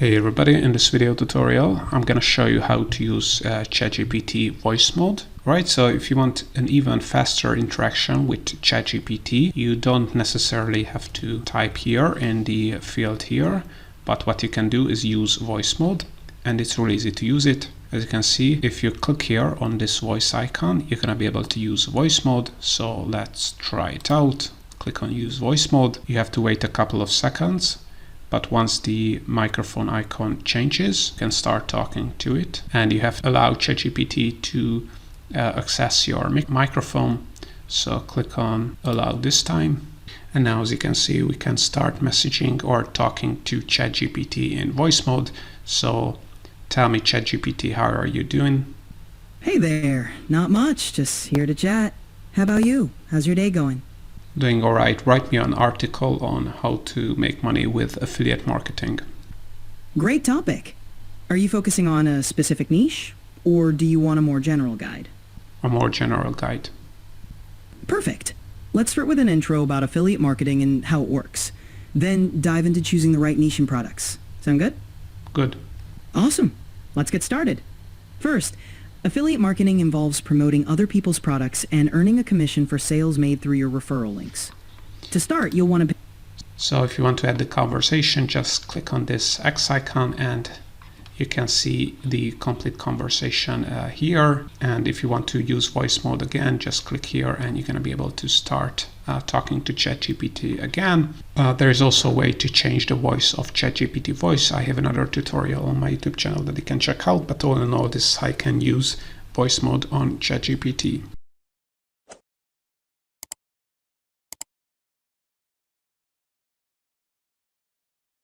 Hey everybody, in this video tutorial I'm going to show you how to use ChatGPT voice mode. Right, so if you want an even faster interaction with ChatGPT, you don't necessarily have to type here in the field here, but what you can do is use voice mode, and it's really easy to use it. As you can see, if you click here on this voice icon, you're going to be able to use voice mode. So let's try it out. Click on use voice mode. You have to wait a couple of seconds. But once the microphone icon changes, you can start talking to it. And you have to allow ChatGPT to access your microphone. So click on allow this time. And now as you can see, we can start messaging or talking to ChatGPT in voice mode. So tell me, ChatGPT, how are you doing? Hey there, not much, just here to chat. How about you? How's your day going? Doing all right. Write me an article on how to make money with affiliate marketing. Great topic. Are you focusing on a specific niche, or do you want a more general guide? A more general guide. Perfect. Let's start with an intro about affiliate marketing and how it works. Then dive into choosing the right niche and products. Sound good? Good. Awesome. Let's get started. First, affiliate marketing involves promoting other people's products and earning a commission for sales made through your referral links. To start, you'll want to... So if you want to add the conversation, just click on this X icon and you can see the complete conversation here. And if you want to use voice mode again, just click here and you're going to be able to start talking to ChatGPT again. There is also a way to change the voice of ChatGPT voice. I have another tutorial on my YouTube channel that you can check out, but all in all, this is how I can use voice mode on ChatGPT.